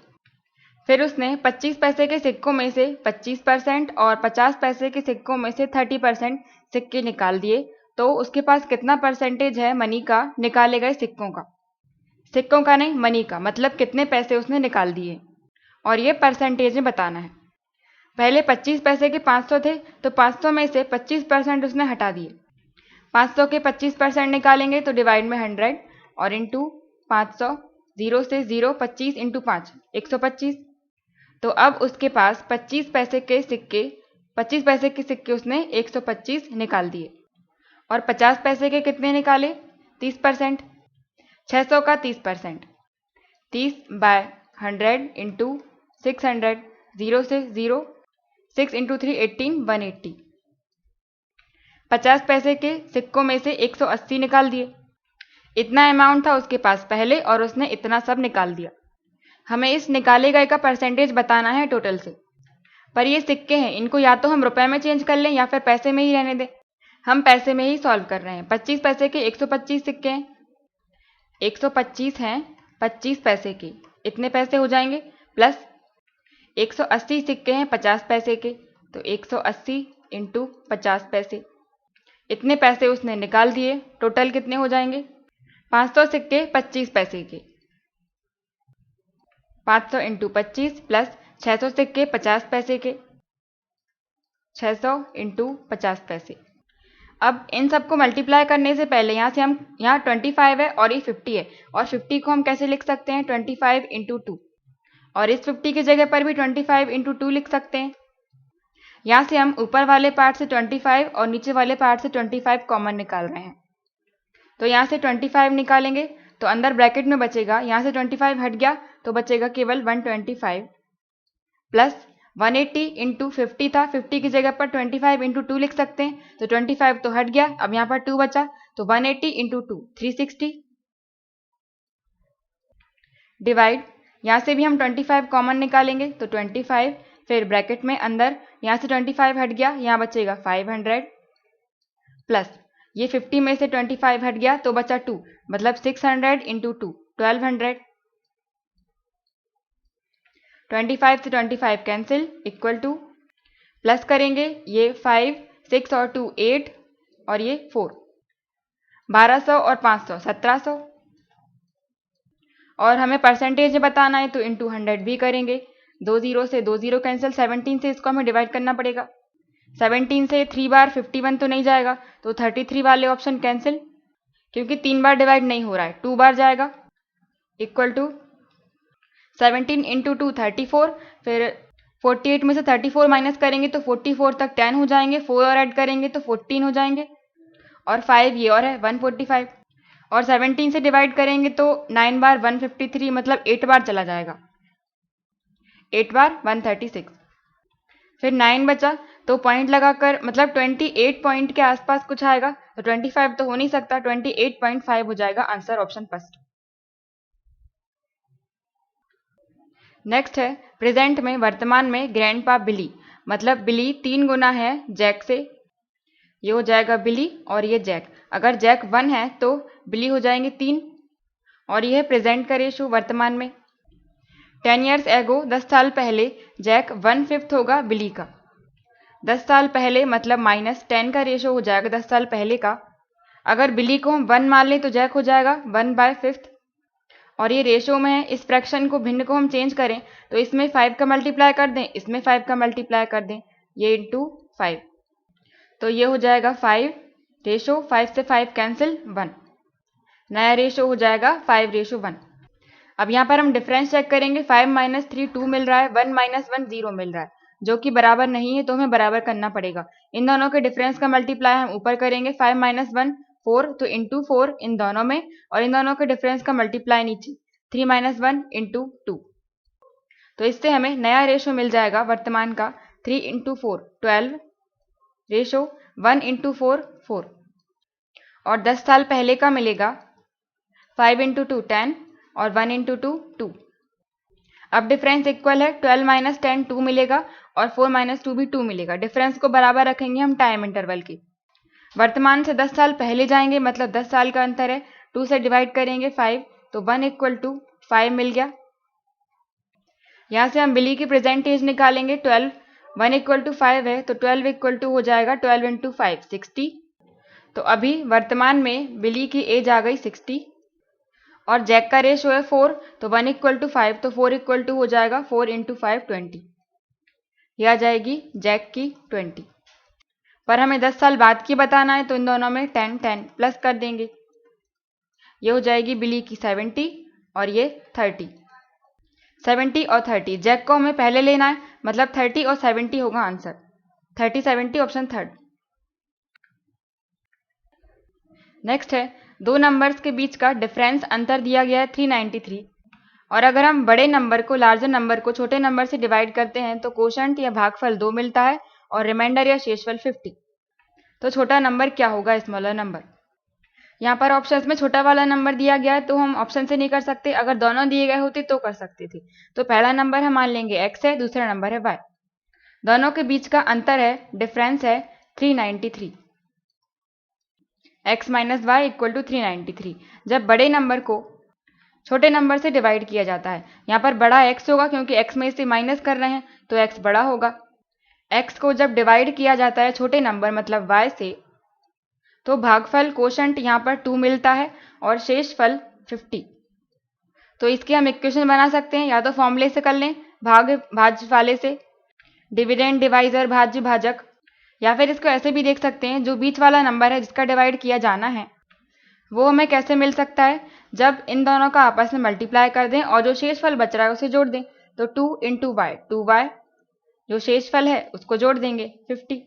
फिर उसने 25 पैसे के सिक्कों में से 25% और 50 पैसे के सिक्कों में से 30% सिक्के निकाल दिए। तो उसके पास कितना परसेंटेज है मनी का निकाले गए सिक्कों का? सिक्कों का नहीं, मनी का, मतलब कितने पैसे उसने निकाल दिए और ये परसेंटेज में बताना है। पहले 25 पैसे के 500 थे तो 500 में से 25% उसने हटा दिए। 500 के 25% निकालेंगे तो डिवाइड में 100 और इंटू 500, 0 से 0, 25 इंटू 5 125। तो अब उसके पास 25 पैसे के सिक्के उसने 125 निकाल दिए और 50 पैसे के कितने निकाले? 30%। 600 का 30%, 30/100 इंटू 600, 0 से 0, 6 इंटू 3 18, 180। 50 पैसे के सिक्कों में से 180 निकाल दिए। इतना अमाउंट था उसके पास पहले और उसने इतना सब निकाल दिया। हमें इस निकाले गए का परसेंटेज बताना है टोटल से। पर ये सिक्के हैं, इनको या तो हम रुपए में चेंज कर लें या फिर पैसे में ही रहने दें। हम पैसे में ही सॉल्व कर रहे हैं। 25 पैसे के 125 सिक्के हैं, 125 हैं 25 पैसे के, इतने पैसे हो जाएंगे, प्लस 180 सिक्के हैं 50 पैसे के, तो 180 इंटू 50 पैसे, इतने पैसे उसने निकाल दिए। टोटल कितने हो जाएंगे? 500 सिक्के 25 पैसे के, 500 इंटू 25 प्लस 600 सिक्के 50 पैसे के, 600 इंटू 50 पैसे। अब इन सबको मल्टीप्लाई करने से पहले यहाँ से हम, यहाँ 25 है और ये 50 है, और 50 को हम कैसे लिख सकते हैं? 25 इंटू 2, और इस 50 की जगह पर भी 25 इंटू 2 लिख सकते हैं। यहाँ से हम ऊपर वाले पार्ट से 25 और नीचे वाले पार्ट से 25 कॉमन निकाल रहे हैं। तो यहाँ से 25 निकालेंगे तो अंदर ब्रैकेट में बचेगा, यहाँ से 25 हट गया तो बचेगा केवल 125 प्लस 180 इंटू 50 था, 50 की जगह पर 25 इंटू 2 लिख सकते हैं, तो 25 तो हट गया, अब यहाँ पर 2 बचा, तो 180 इंटू 2 360 डिवाइड, यहाँ से भी हम 25 कॉमन निकालेंगे तो 25, फिर ब्रैकेट में अंदर यहाँ से 25 हट गया, यहाँ बचेगा 500 प्लस ये 50 में से 25 हट गया तो बचा 2, मतलब 600 इंटू 2 1200। 25 से 25 कैंसिल, इक्वल टू, प्लस करेंगे ये 5, 6 और 2 8 और ये 4, 1200 और 500 1700, और हमें परसेंटेज बताना है तो इंटू 100 भी करेंगे। 2 0 से 2 0 कैंसिल, 17 से इसको हमें डिवाइड करना पड़ेगा। 17 से 3 बार 51 तो नहीं जाएगा, तो 33 वाले ऑप्शन कैंसिल, क्योंकि 3 बार डिवाइड नहीं हो रहा है, 2 बार जाएगा, इक्वल टू 17 इंटू 2 34, फिर 48 में से 34 माइनस करेंगे तो 44 तक 10 हो जाएंगे, 4 और ऐड करेंगे तो 14 हो जाएंगे, और 5 ये और है 145, और 17 से डिवाइड करेंगे तो 9 बार 153, मतलब 8 बार चला जाएगा, 8 बार 136, फिर 9 बचा तो पॉइंट लगाकर, मतलब 28 पॉइंट के आसपास कुछ आएगा, तो 25 तो हो नहीं सकता, 28.5 हो जाएगा आंसर, ऑप्शन फर्स्ट। नेक्स्ट है प्रेजेंट में, वर्तमान में, ग्रैंडपा बिली, मतलब बिली 3 गुना है जैक से, ये हो जाएगा बिली और ये जैक। अगर जैक 1 है तो बिली हो जाएंगे 3, और ये है प्रेजेंट का रेशो वर्तमान में। 10 years एगो, 10 साल पहले, जैक 1/5 होगा बिली का। 10 साल पहले मतलब -10 का रेशो हो जाएगा 10 साल पहले का। अगर बिली को हम 1 मान लें तो जैक हो जाएगा 1/5, और ये रेशो में है। इस फ्रैक्शन को, भिन्न को हम चेंज करें तो इसमें 5 का मल्टीप्लाई कर दें, इसमें 5 का मल्टीप्लाई कर दें, ये इंटू 5, तो ये हो जाएगा 5 रेशो, 5 से 5 कैंसिल, 1, नया रेशो हो जाएगा 5:1। अब यहाँ पर हम डिफरेंस चेक करेंगे, 5 - 3 2 मिल रहा है, 1 - 1 0 मिल रहा है, जो कि बराबर नहीं है, तो हमें बराबर करना पड़ेगा। इन दोनों के डिफरेंस का मल्टीप्लाई हम ऊपर करेंगे, 5 - 1 4, तो इंटू 4 इन दोनों में, और इन दोनों के डिफरेंस का मल्टीप्लाई नीचे, 3 - 1 इंटू 2, तो इससे हमें नया रेशो मिल जाएगा वर्तमान का, 3 इंटू 4 12 रेशो, 1 इंटू 4 4, और 10 साल पहले का मिलेगा 5 इंटू 2 10 और 1 इंटू 2 2। अब डिफरेंस इक्वल है, 12 - 10 2 मिलेगा, और 4 - 2 भी 2 मिलेगा। डिफरेंस को बराबर रखेंगे हम टाइम इंटरवल के। वर्तमान से 10 साल पहले जाएंगे, मतलब 10 साल का अंतर है। 2 से डिवाइड करेंगे 5, तो 1 = 5 मिल गया। यहाँ से हम बिली की प्रेजेंट एज निकालेंगे 12। 1 = 5 है, तो 12 हो जाएगा 12 × 5 60। तो अभी वर्तमान में बिली की एज आ गई 60 और जैक का रेशो है 4, तो 1 = 5, तो 4 हो जाएगा 4 × 5 20। यह आ जाएगी जैक की 20। पर हमें 10 साल बाद की बताना है, तो इन दोनों में 10 10 प्लस कर देंगे। ये हो जाएगी बिली की 70 और ये 30। 70 और 30, जैक को हमें पहले लेना है, मतलब 30 और 70 होगा आंसर। 30 70 option third. नेक्स्ट है, दो नंबर्स के बीच का डिफरेंस अंतर दिया गया है 393 और अगर हम बड़े नंबर को लार्जर नंबर को छोटे नंबर से डिवाइड करते हैं तो कोशंट या भागफल 2 मिलता है और रिमाइंडर या शेषफल 50। तो छोटा नंबर क्या होगा, स्मॉलर नंबर। यहाँ पर ऑप्शंस में छोटा वाला नंबर दिया गया है तो हम ऑप्शन से नहीं कर सकते, अगर दोनों दिए गए होते तो कर सकते थे। तो पहला नंबर हम मान लेंगे x है, दूसरा नंबर है y। दोनों के बीच का अंतर है, डिफरेंस है 393। x - y = 393 जब बड़े नंबर को छोटे नंबर से डिवाइड किया जाता है। यहाँ पर बड़ा x होगा क्योंकि x में से माइनस कर रहे हैं, तो x बड़ा होगा। x को जब डिवाइड किया जाता है छोटे नंबर मतलब y से, तो भागफल कोशंट यहाँ पर 2 मिलता है और शेषफल 50। तो इसकी हम इक्वेशन बना सकते हैं, या तो फॉर्मूले से कर लें, भाज्य वाले से, डिविडेंड डिवाइजर भाज्य भाजक, या फिर इसको ऐसे भी देख सकते हैं, जो बीच वाला नंबर है जिसका डिवाइड किया जाना है वो हमें कैसे मिल सकता है, जब इन दोनों का आपस में मल्टीप्लाई कर दें और जो शेषफल बच रहा है उसे जोड़ दें। तो 2 × y 2y, जो शेषफल है उसको जोड़ देंगे 50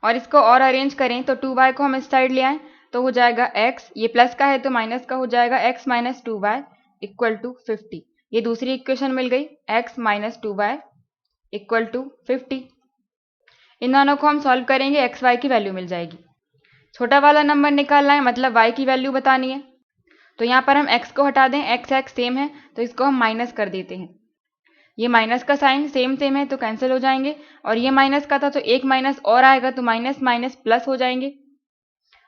और इसको और अरेंज करें तो 2y को हम इस साइड ले आएं तो हो जाएगा x, ये प्लस का है तो माइनस का हो जाएगा x - 2y = 50। ये दूसरी इक्वेशन मिल गई, x - 2y = 50। इन दोनों को हम सॉल्व करेंगे, x y की वैल्यू मिल जाएगी। छोटा वाला नंबर निकालना है, मतलब y की वैल्यू बतानी है। तो यहाँ पर हम x को हटा दें, x सेम है तो इसको हम माइनस कर देते हैं। ये माइनस का साइन सेम है तो कैंसिल हो जाएंगे, और ये माइनस का था तो एक माइनस और आएगा तो माइनस माइनस प्लस हो जाएंगे,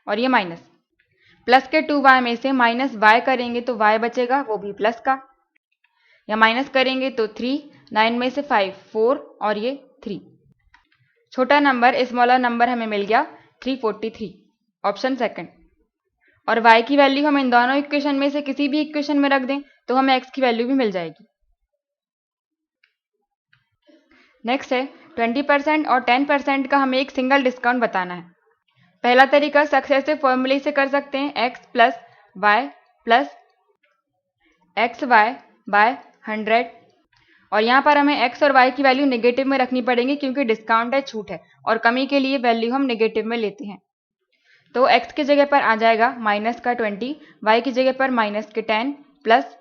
और ये माइनस प्लस के 2y में से माइनस y करेंगे तो y बचेगा, वो भी प्लस का। या माइनस करेंगे तो 3, 9 में से 5 4 और ये 3। छोटा नंबर स्मॉलर नंबर हमें मिल गया 343, ऑप्शन सेकंड। और y की वैल्यू हम इन दोनों इक्वेशन में से किसी भी इक्वेशन में रख दें तो हमें x की वैल्यू भी मिल जाएगी। नेक्स्ट है 20% और 10% का हमें एक सिंगल डिस्काउंट बताना है। पहला तरीका सक्सेसिव फॉर्मूले से कर सकते हैं, x + y + xy/100, और यहाँ पर हमें x और y की वैल्यू नेगेटिव में रखनी पड़ेगी क्योंकि डिस्काउंट है, छूट है, और कमी के लिए वैल्यू हम नेगेटिव में लेते हैं। तो x की जगह पर आ जाएगा -20, y की जगह पर -10 प्लस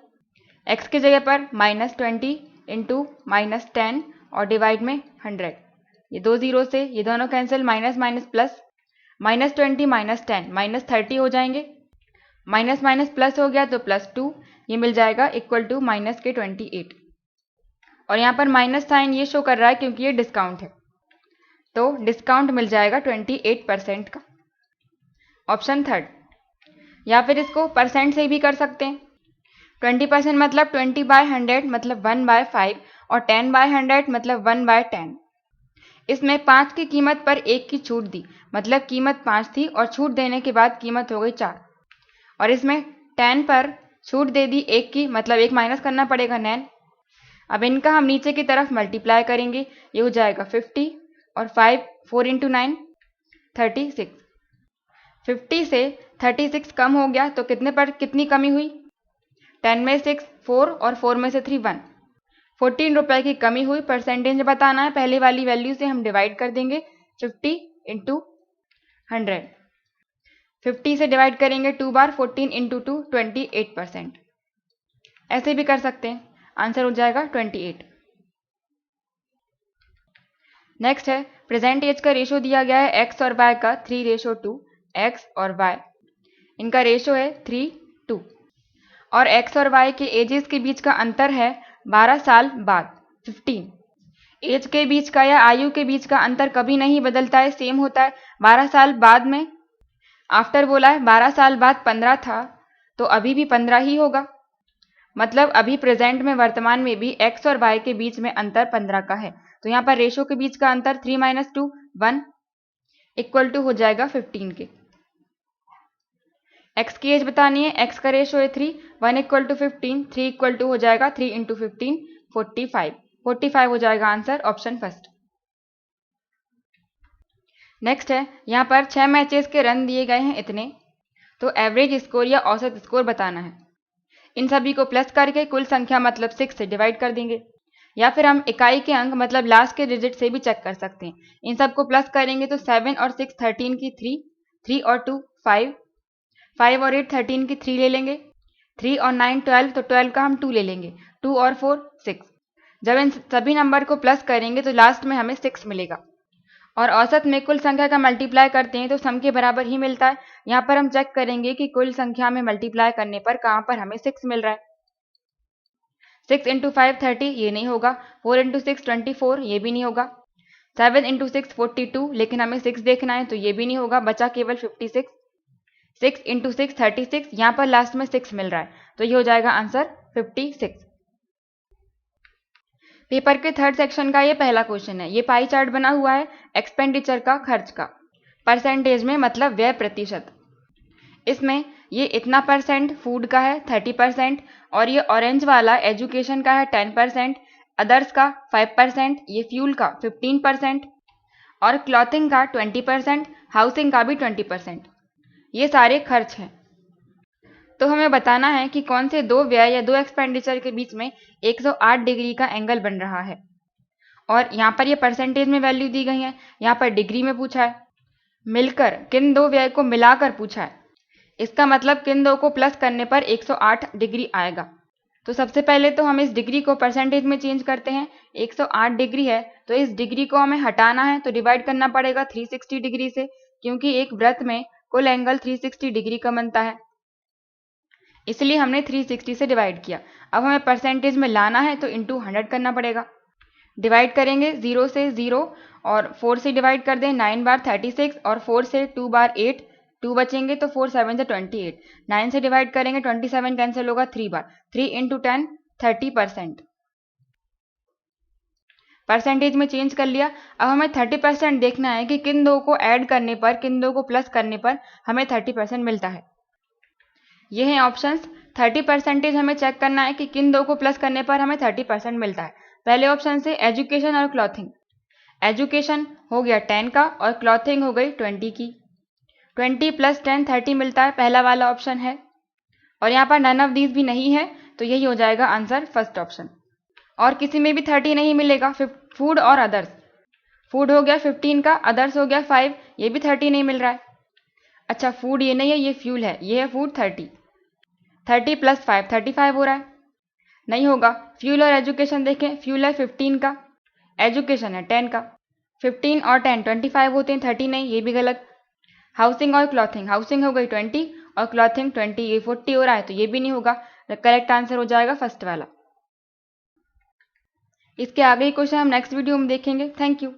x की जगह पर -20 × -10 और डिवाइड में 100। ये दो जीरो से ये दोनों कैंसिल, माइनस माइनस प्लस, -20 - 10 -30 हो जाएंगे, माइनस माइनस प्लस हो गया तो +2, ये मिल जाएगा = -28। और यहाँ पर माइनस साइन ये शो कर रहा है क्योंकि ये डिस्काउंट है, तो डिस्काउंट मिल जाएगा 28% का, ऑप्शन थर्ड। या फिर इसको परसेंट से भी कर सकते हैं। 20% मतलब 20/100 मतलब 1/5 और 10/100 मतलब 1/10। इसमें 5 की कीमत पर 1 की छूट दी, मतलब कीमत 5 थी और छूट देने के बाद कीमत हो गई 4। और इसमें 10 पर छूट दे दी 1 की, मतलब 1 माइनस करना पड़ेगा 9। अब इनका हम नीचे की तरफ मल्टीप्लाई करेंगे, ये हो जाएगा 50 और 4 × 9 36। 50 से 36 कम हो गया तो कितने पर कितनी कमी हुई, 10 में 6 4 और 4 में से 3 1, 14 रुपए की कमी हुई। परसेंटेज बताना है, पहले वाली वैल्यू से हम डिवाइड कर देंगे 50 × 100। 50 से डिवाइड करेंगे 2 बार, 14 × 2 28%। ऐसे भी कर सकते हैं, आंसर हो जाएगा 28। नेक्स्ट है प्रेजेंट एज का रेशो दिया गया है x और y का 3:2। x और y इनका रेशो है 3:2 और x और y के एजेस के बीच का अंतर है 12 साल बाद 15। एज के बीच का या आयु के बीच का अंतर कभी नहीं बदलता है, सेम होता है। 12 साल बाद में आफ्टर बोला है, 12 साल बाद 15 था तो अभी भी 15 ही होगा। मतलब अभी प्रेजेंट में वर्तमान में भी x और y के बीच में अंतर 15 का है। तो यहाँ पर रेशो के बीच का अंतर 3 - 2 1 इक्वल टू हो जाएगा 15 के। x की एज बतानी है, x का रेशो है 3, 1 इक्वल टू 15, 3 इक्वल टू हो जाएगा 3 × 15 45, 45 हो जाएगा आंसर, ऑप्शन फर्स्ट। नेक्स्ट है, यहाँ पर 6 मैचेस के रन दिए गए हैं इतने, तो एवरेज स्कोर या औसत स्कोर बताना है। इन सभी को प्लस करके कुल संख्या मतलब 6 से डिवाइड कर देंगे, या फिर हम इकाई के अंक मतलब लास्ट के डिजिट से भी चेक कर सकते हैं। इन सबको प्लस करेंगे तो 7 और 6 13 की 3, 3 और 2 5, 5 और 8 13 की 3 ले लेंगे, 3 और 9 12, तो 12 का हम 2 ले लेंगे, 2 और 4 6। जब इन सभी नंबर को प्लस करेंगे तो लास्ट में हमें 6 मिलेगा, और औसत में कुल संख्या का मल्टीप्लाई करते हैं तो सम के बराबर ही मिलता है। यहाँ पर हम चेक करेंगे कि कुल संख्या में मल्टीप्लाई करने पर कहाँ पर हमें 6 मिल रहा है। 6 × 5 30, ये नहीं होगा। 4 × 6 24, ये भी नहीं होगा। 7 × 6 42, लेकिन हमें 6 देखना है तो ये भी नहीं होगा, बचा केवल 56। 6 × 6 36, यहाँ पर लास्ट में 6 मिल रहा है तो ये हो जाएगा आंसर 56। पेपर के थर्ड सेक्शन का ये पहला क्वेश्चन है। ये पाई चार्ट बना हुआ है एक्सपेंडिचर का, खर्च का, परसेंटेज में मतलब व्यय प्रतिशत। इसमें ये इतना परसेंट फूड का है 30%, और ये ऑरेंज वाला एजुकेशन का है 10%, अदर्स का 5%, ये फ्यूल का 15% और क्लॉथिंग का 20%, हाउसिंग का भी 20%। ये सारे खर्च हैं। तो हमें बताना है कि कौन से दो व्यय या दो एक्सपेंडिचर के बीच में 108 डिग्री का एंगल बन रहा है। और यहाँ पर ये परसेंटेज में वैल्यू दी गई है, यहाँ पर डिग्री में पूछा है। मिलकर किन दो व्यय को मिलाकर पूछा है, इसका मतलब किन दो को प्लस करने पर 108 डिग्री आएगा। तो सबसे पहले तो हम इस डिग्री को परसेंटेज में चेंज करते हैं। 108 डिग्री है तो इस डिग्री को हमें हटाना है तो डिवाइड करना पड़ेगा 360 डिग्री से, क्योंकि एक वृत्त में कुल एंगल 360 डिग्री का बनता है, इसलिए हमने 360 से डिवाइड किया। अब हमें परसेंटेज में लाना है तो इंटू 100 करना पड़ेगा। डिवाइड करेंगे 0 से 0 और 4 से डिवाइड कर दें, 9 बार 36 और 4 से 2 बार 8, 2 बचेंगे तो 4 7 से 28, 9 से डिवाइड करेंगे 27 कैंसिल होगा 3 बार, 3 × 10 30%। परसेंटेज में चेंज कर लिया। अब हमें 30% देखना है कि किन दो को ऐड करने पर, किन दो को प्लस करने पर हमें 30% मिलता है। ये हैं ऑप्शंस। 30% हमें चेक करना है कि किन दो को प्लस करने पर हमें 30% मिलता है। पहले ऑप्शन से एजुकेशन और क्लॉथिंग। एजुकेशन हो गया 10 का और क्लॉथिंग हो गई 20 की। 20 + 10 30 मिलता है, पहला वाला ऑप्शन है। और यहाँ पर नन ऑफ दीज भी नहीं है तो यही हो जाएगा आंसर, फर्स्ट ऑप्शन। और किसी में भी 30 नहीं मिलेगा, फूड और अदर्स। फूड हो गया 15 का, अदर्स हो गया 5, ये भी 30 नहीं मिल रहा है। अच्छा, फूड ये नहीं है, ये फ्यूल है, ये है फूड 30 + 5 35 हो रहा है, नहीं होगा। फ्यूल और एजुकेशन देखें, फ्यूल है 15 का, एजुकेशन है 10 का, 15 और 10 25 होते हैं, 30 नहीं, ये भी गलत। हाउसिंग और क्लॉथिंग, हाउसिंग हो गई 20 और क्लॉथिंग 20, ये 40 हो रहा है तो ये भी नहीं होगा। करेक्ट आंसर हो जाएगा फर्स्ट वाला। इसके आगे क्वेश्चन हम नेक्स्ट वीडियो में देखेंगे। Thank you.